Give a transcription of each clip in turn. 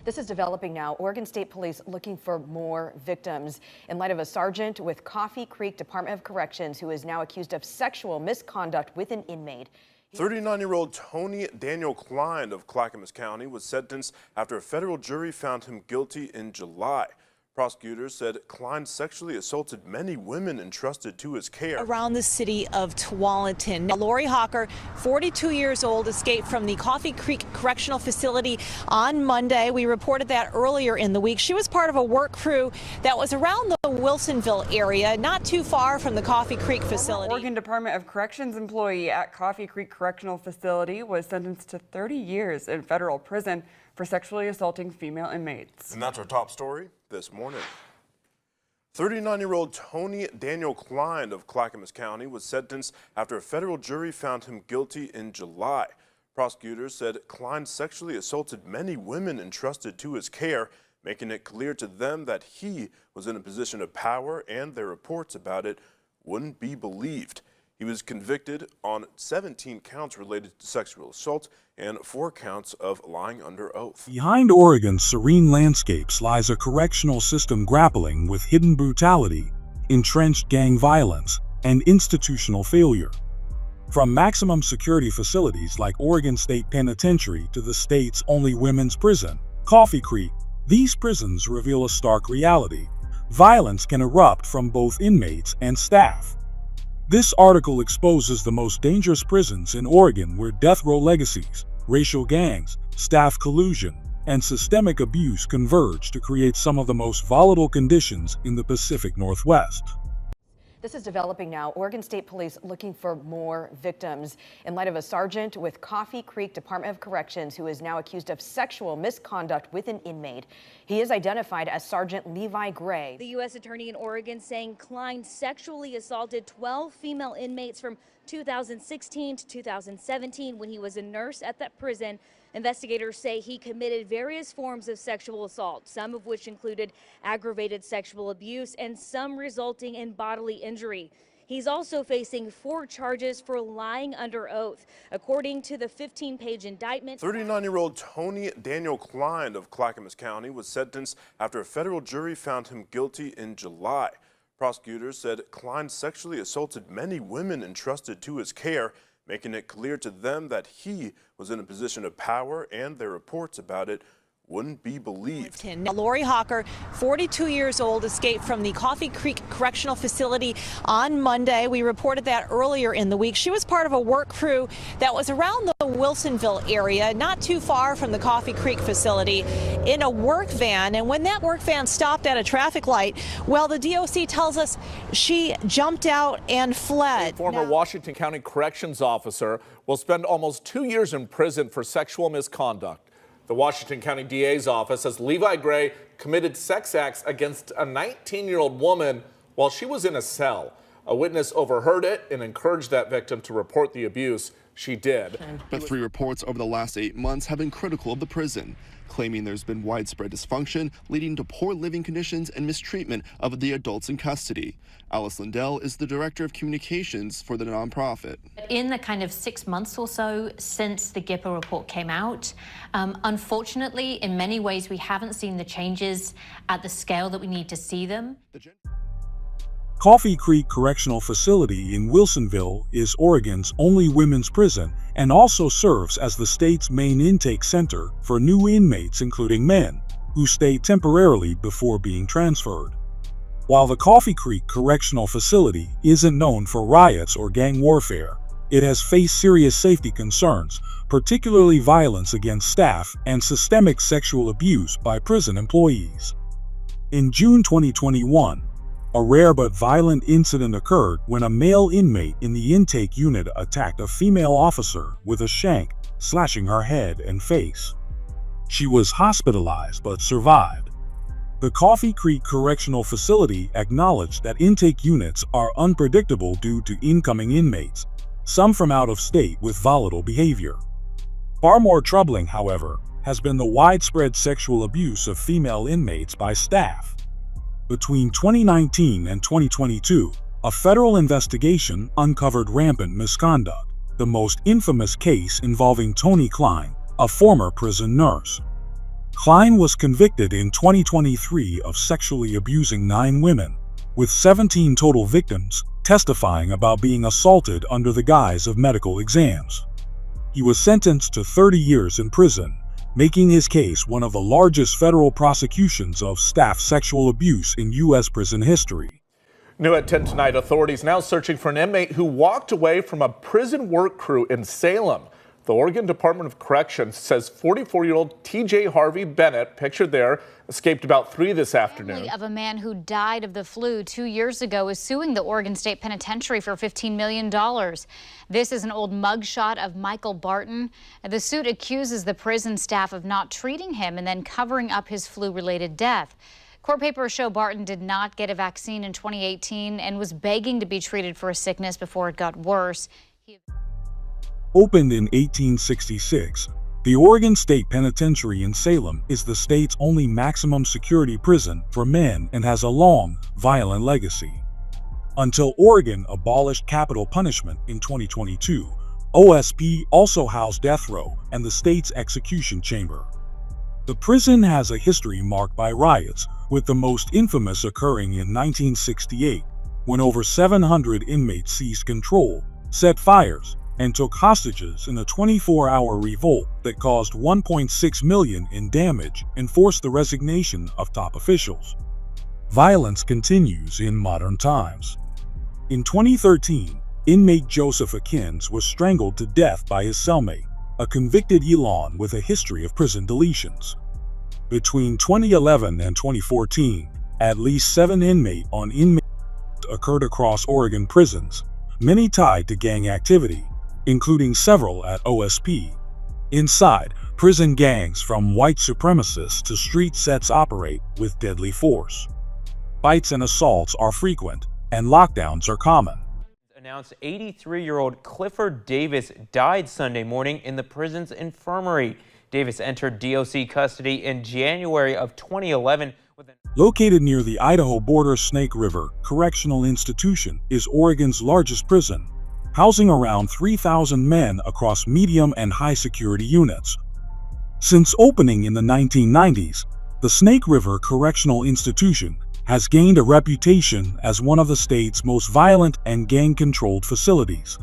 This is developing now. Oregon State Police looking for more victims in light of a sergeant with Coffee Creek Department of Corrections who is now accused of sexual misconduct with an inmate. 39-year-old Tony Daniel Klein of Clackamas County was sentenced after a federal jury found him guilty in July. Prosecutors said Klein sexually assaulted many women entrusted to his care. Around the city of Tualatin, Lori Hawker, 42 years old, escaped from the Coffee Creek Correctional Facility on Monday. We reported that earlier in the week. She was part of a work crew that was around the Wilsonville area, not too far from the Coffee Creek facility. Oregon Department of Corrections employee at Coffee Creek Correctional Facility was sentenced to 30 years in federal prison for sexually assaulting female inmates. And that's our top story this morning. 39-year-old Tony Daniel Klein of Clackamas County was sentenced after a federal jury found him guilty in July. Prosecutors said Klein sexually assaulted many women entrusted to his care, making it clear to them that he was in a position of power and their reports about it wouldn't be believed. He was convicted on 17 counts related to sexual assault and 4 counts of lying under oath. Behind Oregon's serene landscapes lies a correctional system grappling with hidden brutality, entrenched gang violence, and institutional failure. From maximum security facilities like Oregon State Penitentiary to the state's only women's prison, Coffee Creek, these prisons reveal a stark reality. Violence can erupt from both inmates and staff. This article exposes the most dangerous prisons in Oregon where death row legacies, racial gangs, staff collusion, and systemic abuse converge to create some of the most volatile conditions in the Pacific Northwest. This is developing now. Oregon State Police looking for more victims in light of a sergeant with Coffee Creek Department of Corrections who is now accused of sexual misconduct with an inmate. He is identified as Sergeant Levi Gray. The U.S. Attorney in Oregon saying Klein sexually assaulted 12 female inmates from 2016 to 2017 when he was a nurse at that prison. Investigators say he committed various forms of sexual assault, some of which included aggravated sexual abuse and some resulting in bodily injury. He's also facing 4 charges for lying under oath, according to the 15-page indictment. 39-year-old Tony Daniel Klein of Clackamas County was sentenced after a federal jury found him guilty in July. Prosecutors said Klein sexually assaulted many women entrusted to his care, making it clear to them that he was in a position of power and their reports about it wouldn't be believed. Lori Hawker, 42 years old, escaped from the Coffee Creek Correctional Facility on Monday. We reported that earlier in the week. She was part of a work crew that was around the Wilsonville area, not too far from the Coffee Creek facility, in a work van. And when that work van stopped at a traffic light, well, the DOC tells us she jumped out and fled. Former Washington County Corrections officer will spend almost 2 years in prison for sexual misconduct. The Washington County DA's office says Levi Gray committed sex acts against a 19-year-old woman while she was in a cell. A witness overheard it and encouraged that victim to report the abuse. She did. But 3 reports over the last 8 months have been critical of the prison, claiming there's been widespread dysfunction, leading to poor living conditions and mistreatment of the adults in custody. Alice Lindell is the director of communications for the nonprofit. In the kind of 6 months or so since the GIPA report came out, unfortunately, in many ways, we haven't seen the changes at the scale that we need to see them. Coffee Creek Correctional Facility in Wilsonville is Oregon's only women's prison and also serves as the state's main intake center for new inmates, including men, who stay temporarily before being transferred. While the Coffee Creek Correctional Facility isn't known for riots or gang warfare, it has faced serious safety concerns, particularly violence against staff and systemic sexual abuse by prison employees. In June 2021, a rare but violent incident occurred when a male inmate in the intake unit attacked a female officer with a shank, slashing her head and face. She was hospitalized but survived. The Coffee Creek Correctional Facility acknowledged that intake units are unpredictable due to incoming inmates, some from out of state with volatile behavior. Far more troubling, however, has been the widespread sexual abuse of female inmates by staff. Between 2019 and 2022, a federal investigation uncovered rampant misconduct, the most infamous case involving Tony Klein, a former prison nurse. Klein was convicted in 2023 of sexually abusing 9 women, with 17 total victims testifying about being assaulted under the guise of medical exams. He was sentenced to 30 years in prison, making his case one of the largest federal prosecutions of staff sexual abuse in U.S. prison history. New at 10 tonight, authorities now searching for an inmate who walked away from a prison work crew in Salem. The Oregon Department of Corrections says 44-year-old T.J. Harvey Bennett, pictured there, escaped about 3 this afternoon. The family of a man who died of the flu 2 years ago is suing the Oregon State Penitentiary for $15 million. This is an old mugshot of Michael Barton. The suit accuses the prison staff of not treating him and then covering up his flu-related death. Court papers show Barton did not get a vaccine in 2018 and was begging to be treated for a sickness before it got worse. Opened in 1866, the Oregon State Penitentiary in Salem is the state's only maximum security prison for men and has a long, violent legacy. Until Oregon abolished capital punishment in 2022, OSP also housed death row and the state's execution chamber. The prison has a history marked by riots, with the most infamous occurring in 1968, when over 700 inmates seized control, set fires, and took hostages in a 24-hour revolt that caused $1.6 million in damage and forced the resignation of top officials. Violence continues in modern times. In 2013, inmate Joseph Akins was strangled to death by his cellmate, a convicted Elon with a history of prison deletions. Between 2011 and 2014, at least 7 inmate-on-inmate occurred across Oregon prisons, many tied to gang activity, including several at OSP. Inside, prison gangs from white supremacists to street sets operate with deadly force. Fights and assaults are frequent, and lockdowns are common. Announced 83-year-old Clifford Davis died Sunday morning in the prison's infirmary. Davis entered DOC custody in January of 2011. Located near the Idaho border, Snake River Correctional Institution is Oregon's largest prison, housing around 3,000 men across medium and high security units. Since opening in the 1990s, the Snake River Correctional Institution has gained a reputation as one of the state's most violent and gang-controlled facilities.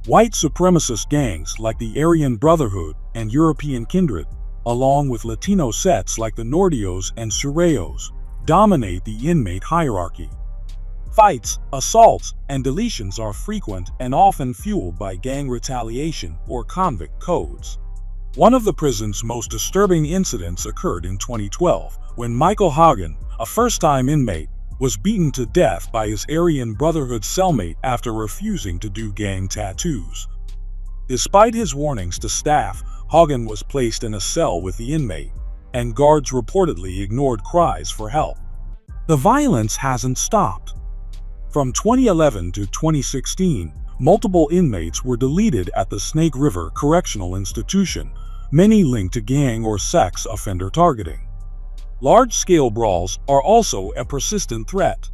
White supremacist gangs like the Aryan Brotherhood and European Kindred, along with Latino sets like the Norteos and Sureos, dominate the inmate hierarchy. Fights, assaults, and deletions are frequent and often fueled by gang retaliation or convict codes. One of the prison's most disturbing incidents occurred in 2012, when Michael Hagen, a first-time inmate, was beaten to death by his Aryan Brotherhood cellmate after refusing to do gang tattoos. Despite his warnings to staff, Hagen was placed in a cell with the inmate, and guards reportedly ignored cries for help. The violence hasn't stopped. From 2011 to 2016, multiple inmates were deleted at the Snake River Correctional Institution, many linked to gang or sex offender targeting. Large-scale brawls are also a persistent threat.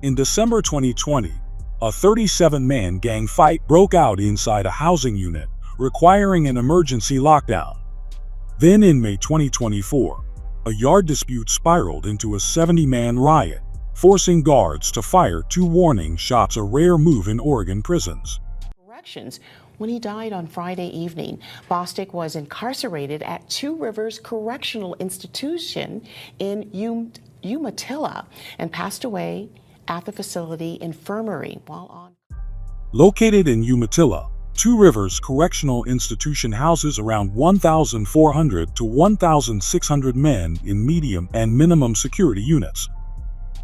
In December 2020, a 37-man gang fight broke out inside a housing unit, requiring an emergency lockdown. Then in May 2024, a yard dispute spiraled into a 70-man riot, forcing guards to fire 2 warning shots, a rare move in Oregon prisons. When he died on Friday evening, Bostic was incarcerated at Two Rivers Correctional Institution in Umatilla and passed away at the facility infirmary while on. Located in Umatilla, Two Rivers Correctional Institution houses around 1,400 to 1,600 men in medium and minimum security units.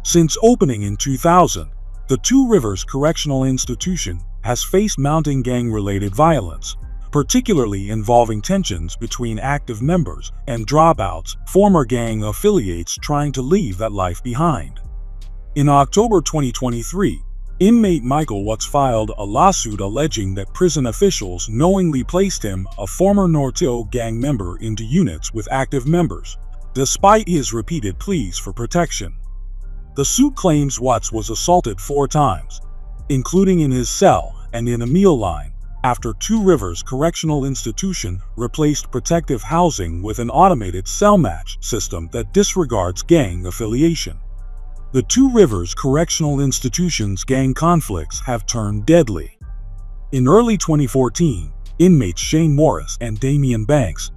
Since opening in 2000, the Two Rivers Correctional Institution has faced mounting gang-related violence, particularly involving tensions between active members and dropouts, former gang affiliates trying to leave that life behind. In October 2023, inmate Michael Watts filed a lawsuit alleging that prison officials knowingly placed him, a former Norteo gang member, into units with active members, despite his repeated pleas for protection. The suit claims Watts was assaulted 4 times, including in his cell and in a meal line, after Two Rivers Correctional Institution replaced protective housing with an automated cell match system that disregards gang affiliation. The Two Rivers Correctional Institution's gang conflicts have turned deadly. In early 2014, inmates Shane Morris and Damian Banks,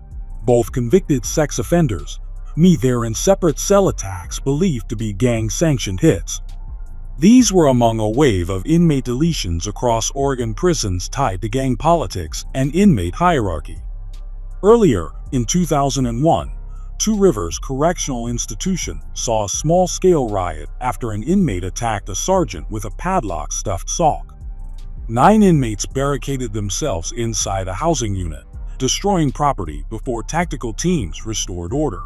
both convicted sex offenders, meet there in separate cell attacks believed to be gang-sanctioned hits. These were among a wave of inmate deletions across Oregon prisons tied to gang politics and inmate hierarchy. Earlier, in 2001, Two Rivers Correctional Institution saw a small-scale riot after an inmate attacked a sergeant with a padlock-stuffed sock. 9 inmates barricaded themselves inside a housing unit, destroying property before tactical teams restored order.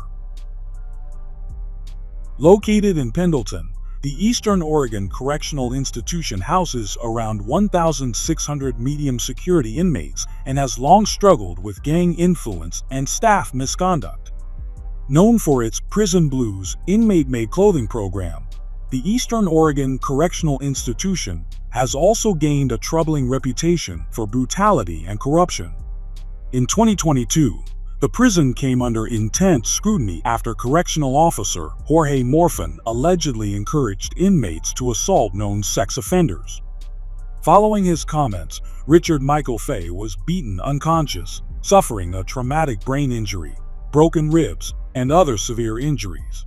Located in Pendleton, the Eastern Oregon Correctional Institution houses around 1,600 medium-security inmates and has long struggled with gang influence and staff misconduct. Known for its Prison Blues inmate-made clothing program, the Eastern Oregon Correctional Institution has also gained a troubling reputation for brutality and corruption. In 2022, the prison came under intense scrutiny after correctional officer Jorge Morfin allegedly encouraged inmates to assault known sex offenders. Following his comments, Richard Michael Fay was beaten unconscious, suffering a traumatic brain injury, broken ribs, and other severe injuries.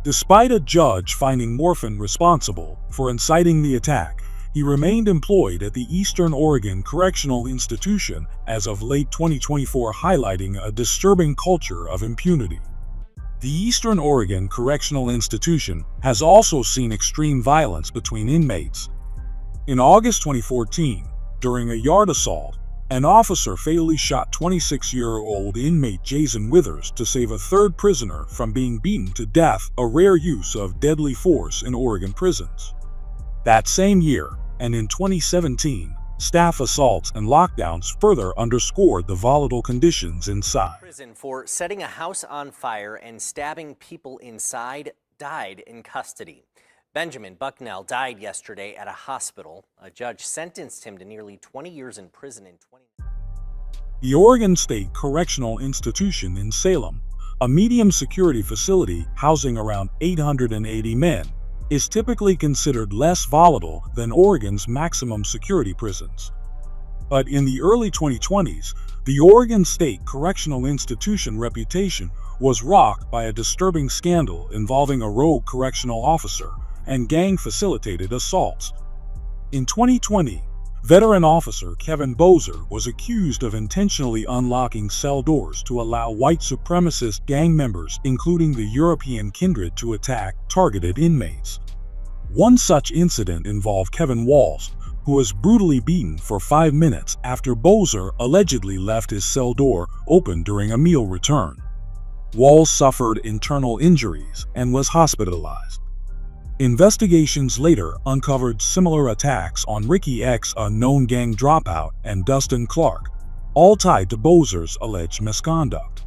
Despite a judge finding Morfin responsible for inciting the attack, he remained employed at the Eastern Oregon Correctional Institution as of late 2024, highlighting a disturbing culture of impunity. The Eastern Oregon Correctional Institution has also seen extreme violence between inmates. In August 2014, during a yard assault, an officer fatally shot 26-year-old inmate Jason Withers to save a third prisoner from being beaten to death, a rare use of deadly force in Oregon prisons. That same year, and in 2017, staff assaults and lockdowns further underscored the volatile conditions inside. Prison for setting a house on fire and stabbing people inside died in custody. Benjamin Bucknell died yesterday at a hospital. A judge sentenced him to nearly 20 years in prison in 20. The Oregon State Correctional Institution in Salem, a medium security facility housing around 880 men, is typically considered less volatile than Oregon's maximum security prisons. But in the early 2020s, the Oregon State Correctional Institution reputation was rocked by a disturbing scandal involving a rogue correctional officer and gang-facilitated assaults. In 2020, veteran officer Kevin Bozer was accused of intentionally unlocking cell doors to allow white supremacist gang members, including the European kindred, to attack targeted inmates. One such incident involved Kevin Walls, who was brutally beaten for 5 minutes after Bozer allegedly left his cell door open during a meal return. Walls suffered internal injuries and was hospitalized. Investigations later uncovered similar attacks on Ricky X, a known gang dropout, and Dustin Clark, all tied to Bozer's alleged misconduct.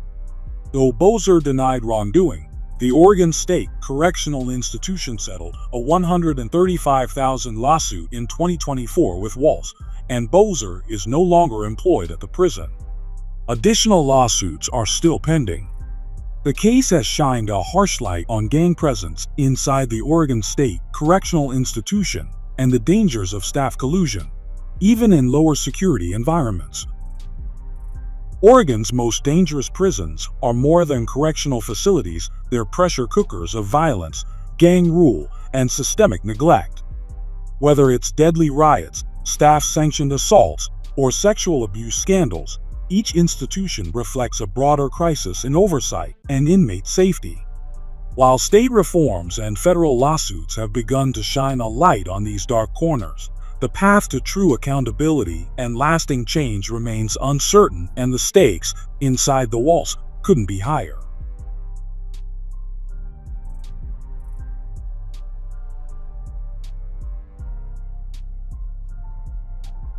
Though Bozer denied wrongdoing, the Oregon State Correctional Institution settled a $135,000 lawsuit in 2024 with Walls, and Bozer is no longer employed at the prison. Additional lawsuits are still pending. The case has shined a harsh light on gang presence inside the Oregon State Correctional Institution and the dangers of staff collusion, even in lower security environments. Oregon's most dangerous prisons are more than correctional facilities, they're pressure cookers of violence, gang rule, and systemic neglect. Whether it's deadly riots, staff-sanctioned assaults, or sexual abuse scandals, each institution reflects a broader crisis in oversight and inmate safety. While state reforms and federal lawsuits have begun to shine a light on these dark corners, the path to true accountability and lasting change remains uncertain, and the stakes inside the walls couldn't be higher.